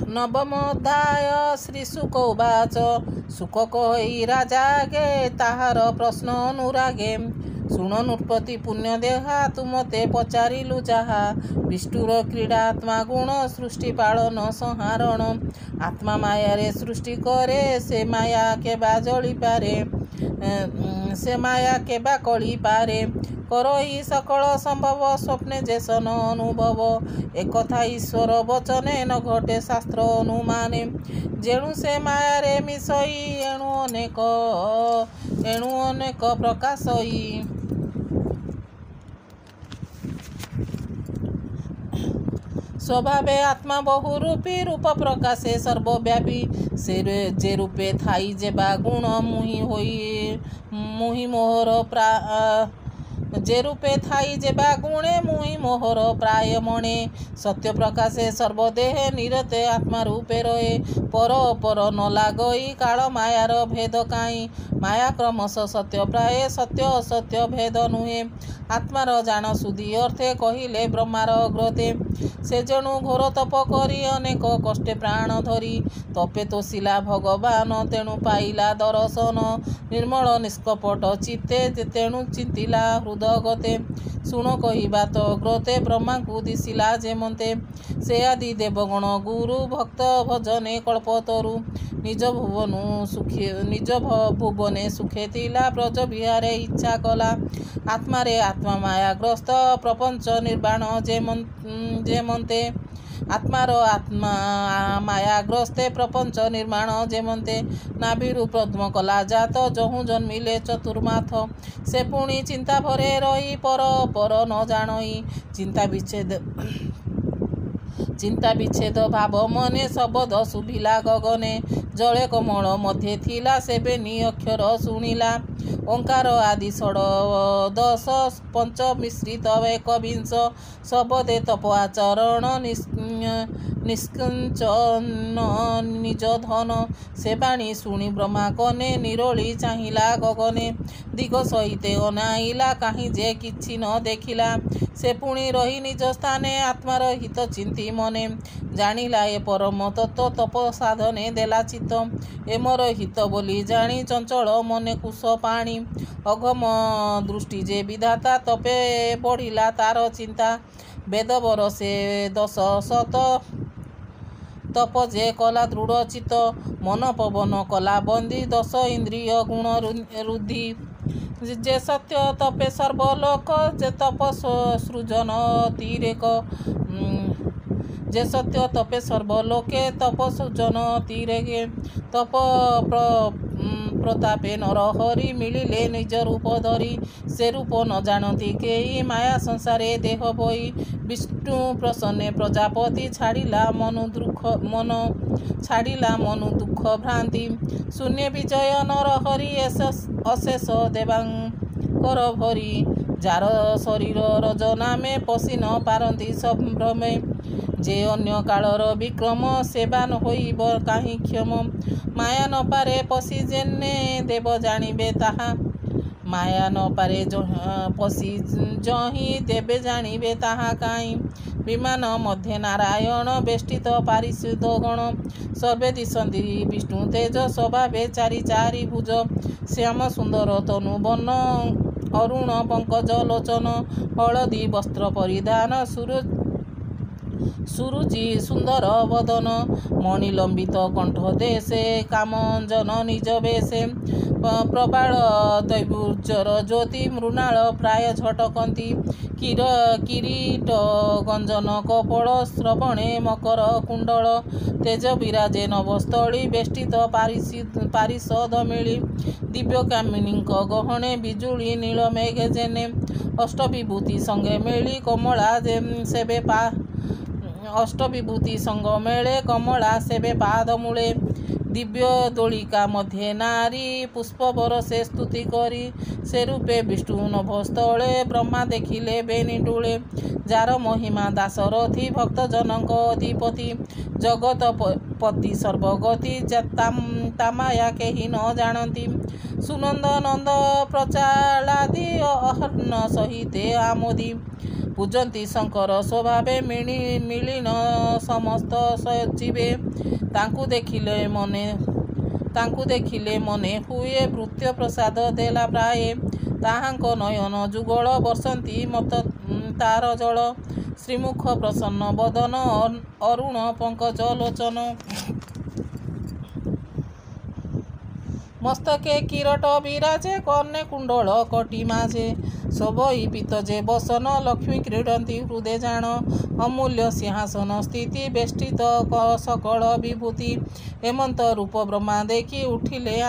नवमोऽध्याय श्रीशुक उवाच शुक कहि राजागे ताहार प्रश्न अनुरागे शुण नृपति पुण्यदेहा तु मते पचारिलु जाहा विष्णुर क्रीडात्मा गुण सृष्टि पालन संहारण आत्मा मायारे सृष्टि करे से माया केबा जळी पारे से माया केबा कळी पारे करही सकल संभव स्वप्ने जे सन अनुभव एकथा ईश्वर वचने न घटे शास्त्र अनुमाने जेणु से मायारे मिसई एणु अनेक प्रकाशई स्वभावे आत्मा बहुरूपी रूप प्रकाशे सर्वव्यापी से जे रूपे थाई जेबा गुण मुहि मोहर जे रूपे थाई जेबा गुणे मुहि मोहर प्राय मणे सत्य प्रकाशे सर्वदेहे निरते आत्मा रूपे रहे पर पर न लागई काल मायार भेद काई माया क्रमश सत्य प्राय सत्य असत्य भेद नुहे आत्मार जान सुधी अर्थे कहिले ब्रह्मार अग्रते से जणु घोर तप करी अनेक कष्टे प्राण धरी तपे तोषिला भगवान तेणु पाइला दर्शन निर्मल निष्कपट चित्ते तेणु चिंतिला हृदगते शुण कहवा तो अग्रते ब्रह्मा को दिशिला जेमते से आदि देवगण गुरु भक्त भजने कल्पतरु निज भुवने सुखे थिला ब्रज विहारे इच्छा कला आत्मारे आत्मा मायाग्रस्त प्रपंच निर्वाण जेमते आत्मार आत्मा मायाग्रस्ते प्रपंच निर्माण जेमते नाभिरु पद्म कला जात जहु जन्मिले चतुर्माथ से पुणी चिंता भरे रही पर न जानई चिंता विच्छेद भाव मने शब्द शुभिला गगने जले कमल मध्य थिला सेबेनी अक्षर शुणिला ओंकार आदि षोडश पंच मिश्रित एकविंश शब्दे तप आचरण निष्कंचन निज धन से बाणी शुणी ब्रह्मा कने निरोली चाहिला गगने दिग सहिते अनाइला कहीं जे किछि न देखिला से पुणी रही निज स्थाने आत्मार हित चिंती मने जानिला ए परम तत्व तप साधने देला चित्त ए मोर हित बोली जानी चंचल मने कुश पाणी अघम दृष्टि जे विधाता तपे बढ़िला तार चिंता वेद बरसे 10 शत तप जे कला दृढ़ चित्त मन पवन कला बंदी 10 इंद्रिय गुण रुद्धि जे सत्य तपे सर्वलोक जे तप सृजन तीरेक जे सत्य तपे सर्वलोके तप सृजन तीरेके तप प्रतापे नर हरि मिलिले निज रूप धरी से रूप न जानती केही माया संसारे देह भई विष्णु प्रसन्ने प्रजापति छाड़िला मनु दुख भ्रांति शून्य विजय नर हरि अशेष देवांकर भरी जार शरीर रजना में पशि न पारती संभ्रमे जे अन्य कालर विक्रम सेवान होइब काहि क्षम माया न पारे पशि जेने देव जानिबे ताहा माया न पारे पशि जहि देवे जानिबे ताहा काई विमान मध्य नारायण बेष्टित पारिषद गण सर्वे दिशन्ति विष्णु तेज स्वभावे चारि चारि भुज श्याम सुंदर तनु वन अरुण पंकज लोचन हलदी वस्त्र परिधान सुरुचि सुंदर वदन मणिलंबित कंठ देशे कामंजन निज बेशे प्रबाल दैवुर्जर ज्योति मृणाल प्राय झटकंती किरीट गंजन कपल श्रवणे मकर कुंडल तेज विराजे नवस्थली बेष्टित पारिषद मिली दिव्य कामिनी गहणे बिजुली नील मेघ जेने अष्टविभूति संगे मिली कमला सेबे अष्टविभूति संग मेले कमला सेबे पाद मूले दिव्य दोलिका मध्य नारी पुष्प बरसे स्तुति करी से रूपे विष्णु नभस्थले ब्रह्मा देखिले बेनिडुले जार महिमा दासरथी भक्त जनक अधिपति जगत पति सर्वगति तामाया केही न जानती सुनंद नंद प्रचालादि अहर्ण सहिते आमोदी पूजंती शंकर स्वभावे मिलिन ସମସ୍ତ ସଜୀବେ। ତାଙ୍କୁ ଦେଖିଲେ ମନେ ହୁଏ ଭୃତ୍ୟ ପ୍ରସାଦ ଦେଲା ପ୍ରାୟେ। ତାହାଙ୍କ ନୟନ ଯୁଗଳ ବର୍ଷନ୍ତି ମତ ତାର ଜଳ। ଶ୍ରୀମୁଖ ପ୍ରସନ୍ନ ବଦନ ଅରୁଣ ପଙ୍କଜ ଲୋଚନ। ମସ୍ତକେ କିରଟ ବିରାଜେ କର୍ଣ୍ଣେ କୁଣ୍ଡଳ କଟି ମାଝେ। ଶୋଭଇ ପୀତ ଯେ ବସନ ଲକ୍ଷ୍ମୀ କ୍ରୀଡ଼ନ୍ତି ହୃଦେ ଜାଣ। ଅମୂଲ୍ୟ ସିଂହାସନ ସ୍ଥିତି ବେଷ୍ଟିତ ସକଳ ବିଭୂତି। ହେମନ୍ତ ରୂପ ବ୍ରହ୍ମା ଦେଖି ଉଠିଲେ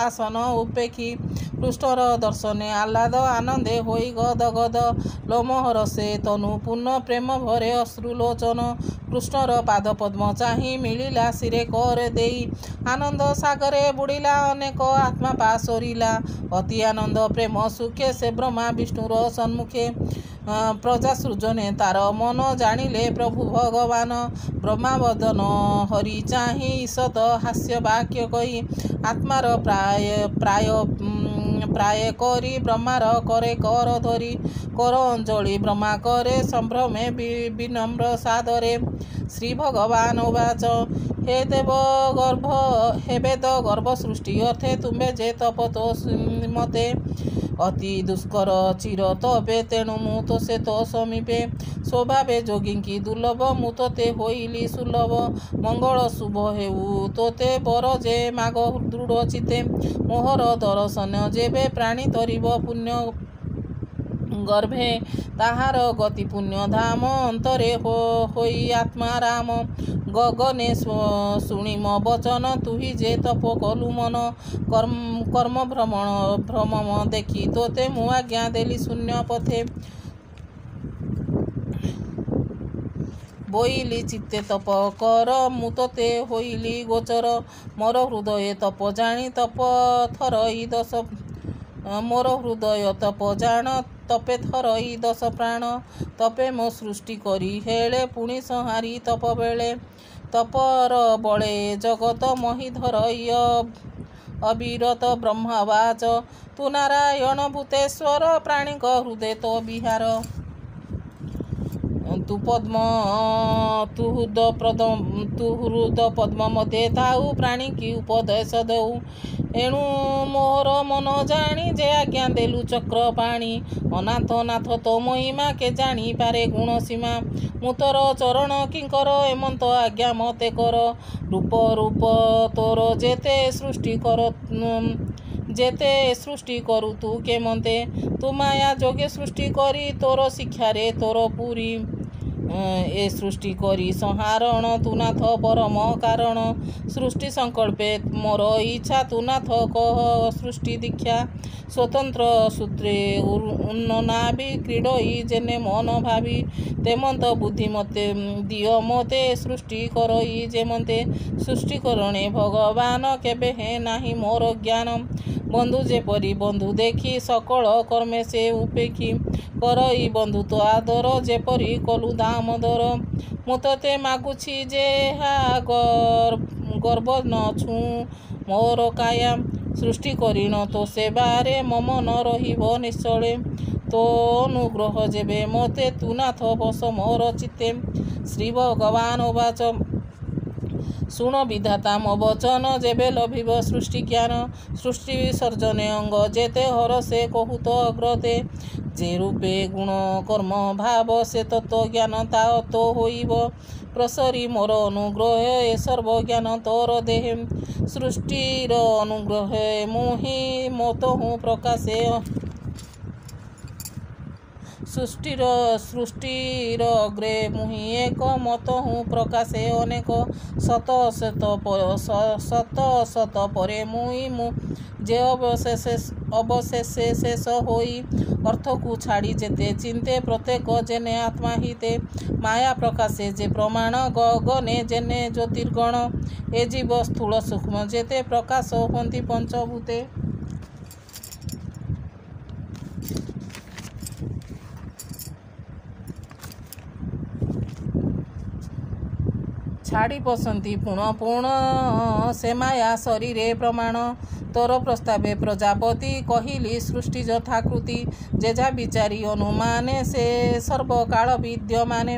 ଆସନ ଉପେକ୍ଷୀ। କୃଷ୍ଣର ଦର୍ଶନେ ଆହ୍ଲାଦ ଆନନ୍ଦେ ହୋଇ ଗଦ ଗଦ। ଲୋମହର ସେ ତନୁ ପୂର୍ଣ୍ଣ ପ୍ରେମ ଭରେ ଅଶ୍ରୁଲୋଚନ। କୃଷ୍ଣର ପାଦ ପଦ୍ମ ଚାହିଁ ମିଳିଲା ଶିରେ କର ଦେଇ। ଆନନ୍ଦ ସାଗରେ ବୁଡ଼ିଲା ଅନେକ ଆତ୍ମା ପାଶୋରିଲା। ଅତି ଆନନ୍ଦ ପ୍ରେମ ସୁଖେ ସେ ବ୍ରହ୍ମା ବିଷ୍ଣୁର ସମ୍ମୁଖେ। ପ୍ରଜା ସୃଜନେ ତାର ମନ ଜାଣିଲେ ପ୍ରଭୁ ଭଗବାନ। ବ୍ରହ୍ମା ବଦନ ହରି ଚାହିଁ ଈଷତ ହାସ୍ୟ ବାକ୍ୟ କହି। ଆତ୍ମାର ପ୍ରାୟ କରି ବ୍ରହ୍ମାର କରେ କର ଧରି। କର ଅଞ୍ଜଳି ବ୍ରହ୍ମା କରେ ସମ୍ଭ୍ରମେ ବିନମ୍ର ସାଦରେ। ଶ୍ରୀ ଭଗବାନ ଉବାଚ ହେ ବେଦ ଗର୍ଭ ସୃଷ୍ଟି ଅର୍ଥେ ତୁମ୍ଭେ ଯେ ତପତ ମତେ। ଅତି ଦୁଷ୍କର ଚିର ତପେ ତେଣୁ ମୁଁ ତ ସେ ତ ସମୀପେ। ସ୍ୱଭାବେ ଯୋଗୀଙ୍କି ଦୁର୍ଲଭ ମୁଁ ତୋତେ ହୋଇଲି ସୁଲଭ। ମଙ୍ଗଳ ଶୁଭ ହେଉ ତୋତେ ବର ଯେ ମାଗ ଦୃଢ଼ ଚିତେ। ମୋହର ଦର୍ଶନ ଯେବେ ପ୍ରାଣୀ ତରିବ ପୁଣ୍ୟ ଗର୍ଭେ। ତାହାର ଗତି ପୁଣ୍ୟ ଧାମ ଅନ୍ତରେ ହୋଇ ଆତ୍ମା ରାମ। ଗଗନେ ଶୁଣି ମୋ ବଚନ ତୁହି ଯେ ତପ କଲୁ ମନ। କର୍ମ ଭ୍ରମ ଦେଖି ତୋତେ ମୁଁ ଆଜ୍ଞା ଦେଲି ଶୂନ୍ୟ ପଥେ। ବୋଇଲି ଚିତ୍ତେ ତପ କର ମୁଁ ତୋତେ ହୋଇଲି ଗୋଚର। ମୋର ହୃଦୟ ତପ ଜାଣି ମୋର ହୃଦୟ ତପ ଜାଣ ତପେ ଥରଇ ଦଶ ପ୍ରାଣ। ତପେ ମୋ ସୃଷ୍ଟି କରି ହେଳେ ପୁଣି ସଂହାରି ତପ ବେଳେ। ତପର ବଳେ ଜଗତ ମହି ଧରଇ ଅବିରତ ବ୍ରହ୍ମା ବାଚ। ତୁ ନାରାୟଣ ଭୂତେଶ୍ୱର ପ୍ରାଣୀଙ୍କ ହୃଦେ ତ ବିହାର। ତୁ ହୃଦ ପଦ୍ମ ମଧ୍ୟରେ ଥାଉ ପ୍ରାଣୀକି ଉପଦେଶ ଦଉ। ଏଣୁ ମୋର ମନ ଜାଣି ଯେ ଆଜ୍ଞା ଦେଲୁ ଚକ୍ର ପାଣି। ଅନାଥ ନାଥ ତୋ ମହିମା କେ ଜାଣି ପାରେ ଗୁଣ ସୀମା। ମୁଁ ତୋର ଚରଣ କିଙ୍କର ଏମନ୍ତ ଆଜ୍ଞା ମତେ କର। ରୂପ ତୋର ଯେତେ ସୃଷ୍ଟି କରୁ ତୁ କେମନ୍ତେ। ତୁ ମାୟା ଯୋଗେ ସୃଷ୍ଟି କରି ତୋର ଶିକ୍ଷାରେ ତୋର ପୁରୀ। ଏ ସୃଷ୍ଟି କରି ସଂହାରଣ ତୁ ନାଥ ପରମ କାରଣ। ସୃଷ୍ଟି ସଂକଳ୍ପେ ମୋର ଇଚ୍ଛା ତୁ ନାଥ କହ ସୃଷ୍ଟି ଦୀକ୍ଷା। ସ୍ୱତନ୍ତ୍ର ସୂତ୍ରେ ଉନ୍ନନାଭି କ୍ରୀଡ଼ଇ ଯେନେ ମନ ଭାବି। ତେମନ୍ତ ବୁଦ୍ଧି ମତେ ଦିଅ ମୋତେ ସୃଷ୍ଟି କରଇ ଯେମନ୍ତେ। ସୃଷ୍ଟି କରଣେ ଭଗବାନ କେବେ ହେ ନାହିଁ ମୋର ଜ୍ଞାନ। ବନ୍ଧୁ ଯେପରି ବନ୍ଧୁ ଦେଖି ସକଳ କର୍ମେ ସେ ଉପେକ୍ଷୀ। କରଇ ବନ୍ଧୁତ୍ୱ ଆଦର ଯେପରି କଲୁ ଦାମୋଦର। ମୁଁ ତତେ ମାଗୁଛି ଯେ ଏହା ଗର୍ବ ନ ଛୁଁ ମୋର କାୟା। ସୃଷ୍ଟି କରିଣ ତୋ ସେବାରେ ମୋ ମନ ରହିବ ନିଶ୍ଚଳେ। ତୋ ଅନୁଗ୍ରହ ଯେବେ ମୋତେ ତୁ ନାଥ ବସ ମୋର ଚିତ୍ତେ। ଶ୍ରୀ ଭଗବାନ ଉବାଚ ଶୁଣ ବିଧାତା ମୋ ବଚନ ଯେବେ ଲଭିବ ସୃଷ୍ଟି ଜ୍ଞାନ। ସୃଷ୍ଟି ବିସର୍ଜନେ ଅଙ୍ଗ ଯେତେ ହରଷେ କହୁତ ଅଗ୍ରତେ। ଯେ ରୂପେ ଗୁଣ କର୍ମ ଭାବ ସେ ତତ୍ତ୍ୱ ଜ୍ଞାନ ତା ତ ହୋଇବ। ପ୍ରସରି ମୋର ଅନୁଗ୍ରହ ଏ ସର୍ବ ଜ୍ଞାନ ତୋର ଦେହେ। ସୃଷ୍ଟିର ଅନୁଗ୍ରହ ମୁଁ ହିଁ ମୋତହୁଁ ପ୍ରକାଶେ। ସୃଷ୍ଟିର ଅଗ୍ରେ ମୁହିଁ ଏକ ମତହୁଁ ପ୍ରକାଶେ ଅନେକ। ଶତ ଶତ ପରେ ମୁଁ ଯେ ଅବଶେଷେ ଶେଷ ହୋଇ। ଅର୍ଥକୁ ଛାଡ଼ି ଯେତେ ଚିନ୍ତେ ପ୍ରତ୍ୟେକ ଯେନେ ଆତ୍ମା ହିତେ। ମାୟା ପ୍ରକାଶେ ଯେ ପ୍ରମାଣ ଗଗନେ ଯେନେ ଜ୍ୟୋତିର୍ଗଣ। ଏ ଜୀବ ସ୍ଥୂଳ ସୂକ୍ଷ୍ମ ଯେତେ ପ୍ରକାଶ ହୁଅନ୍ତି ପଞ୍ଚଭୂତେ। ଛାଡ଼ି ପଶନ୍ତି ପୁଣ ପୁଣ ସେ ମାୟା ଶରୀରେ ପ୍ରମାଣ। ତୋର ପ୍ରସ୍ତାବେ ପ୍ରଜାପତି କହିଲି ସୃଷ୍ଟି ଯଥାକୃତି। ଯେଝା ବିଚାରି ଅନୁମାନେ ସେ ସର୍ବକାଳ ବିଦ୍ୟମାନେ।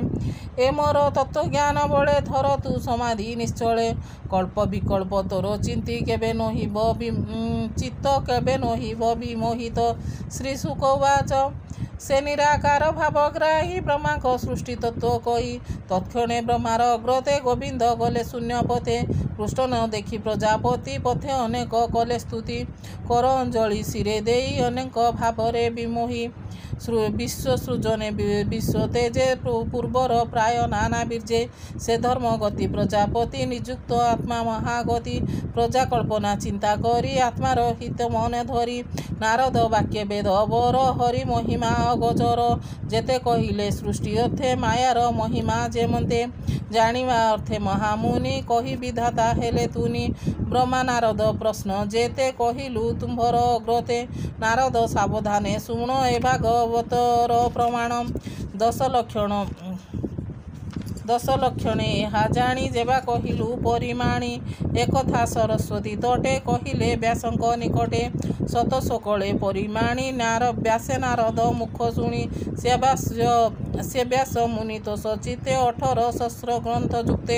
ଏ ମୋର ତତ୍ତ୍ୱଜ୍ଞାନ ବଳେ ଧର ତୁ ସମାଧି ନିଶ୍ଚଳେ। କଳ୍ପ ବିକଳ୍ପ ତୋର ଚିନ୍ତି କେବେ ନୋହିବ ଚିତ୍ତ କେବେ ନୋହିବ ବିମୋହିତ। ଶ୍ରୀ ଶୁକ ଉବାଚ ସେ ନିରାକାର ଭାବଗ୍ରାହୀ ବ୍ରହ୍ମାଙ୍କ ସୃଷ୍ଟି ତତ୍ତ୍ୱ କହି। ତତ୍କ୍ଷଣେ ବ୍ରହ୍ମାର ଅଗ୍ରତେ ଗୋବିନ୍ଦ ଗଲେ ଶୂନ୍ୟ ପଥେ। ପୃଷ୍ଠ ନ ଦେଖି ପ୍ରଜାପତି ପଥେ ଅନେକ କଲେ ସ୍ତୁତି। କର ଅଞ୍ଜଳି ଶିରେ ଦେଇ ଅନେକ ଭାବରେ ବିମୋହି। ବିଶ୍ୱ ସୃଜନେ ବିଶ୍ୱ ତେଜେ ପୂର୍ବର ପ୍ରାୟ ନାନା ବୀର୍ଯ୍ୟେ। ସେ ଧର୍ମ ଗତି ପ୍ରଜାପତି ନିଯୁକ୍ତ ଆତ୍ମା ମହାଗତି। ପ୍ରଜା କଳ୍ପନା ଚିନ୍ତା କରି ଆତ୍ମାର ହିତ ମନେ ଧରି। ନାରଦ ବାକ୍ୟ ବେଦ ବର ହରି ମହିମା ଅଗୋଚର। ଯେତେ କହିଲେ ସୃଷ୍ଟି ଅର୍ଥେ ମାୟାର ମହିମା ଯେମନ୍ତେ। ଜାଣିବା ଅର୍ଥେ ମହାମୁନି କହି ବିଧାତା ହେଲେ ତୁନି। ବ୍ରହ୍ମା ନାରଦ ପ୍ରଶ୍ନ ଯେତେ କହିଲୁ ତୁମ୍ଭର ଅଗ୍ରତେ। ନାରଦ ସାବଧାନେ ଶୁଣ ଏ ଭାଗବତର ପ୍ରମାଣ। ଦଶ ଲକ୍ଷଣେ ଏହା ଜାଣି ଯେବା କହିଲୁ ପରିମାଣି। ଏକଥା ସରସ୍ୱତୀ ତଟେ କହିଲେ ବ୍ୟାସଙ୍କ ନିକଟେ। ଶତ ସକଳେ ପରିମାଣି ବ୍ୟାସେ ନାରଦ ମୁଖ ଶୁଣି। ସେ ବ୍ୟାସ ମୁନି ତୋଷ ଚିତ୍ତେ 18 ସହସ୍ର ଗ୍ରନ୍ଥ ଯୁକ୍ତେ।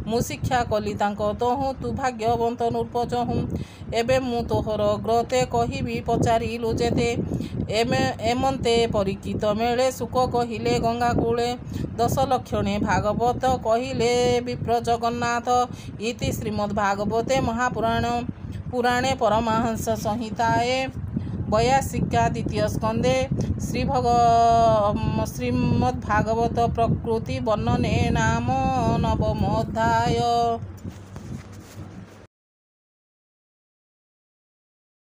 ମୁଁ ଶିକ୍ଷା କଲି ତାଙ୍କ ତହୁଁ ତୁ ଭାଗ୍ୟବନ୍ତ ନୃପ ଚହୁଁ। ଏବେ ମୁଁ ତୋହର ଅଗ୍ରତେ କହିବି ପଚାରିଲୁ ଯେତେ। ଏମନ୍ତେ ପରୀକ୍ଷିତ ମେଳେ ଶୁକ କହିଲେ ଗଙ୍ଗା କୂଳେ। 10 ଲକ୍ଷଣେ ଭାଗବତ କହିଲେ ବିପ୍ର ଜଗନ୍ନାଥ। ଇତି ଶ୍ରୀମଦ୍ଭାଗବତେ ମହାପୁରାଣେ ପରମହଂସ ସଂହିତାଏ 82 ଦ୍ୱିତୀୟ ସ୍କନ୍ଧେ ଶ୍ରୀମଦ୍ଭାଗବତ ପ୍ରକୃତି ବର୍ଣ୍ଣନେ ନାମ 9ମ ଅଧ୍ୟାୟ।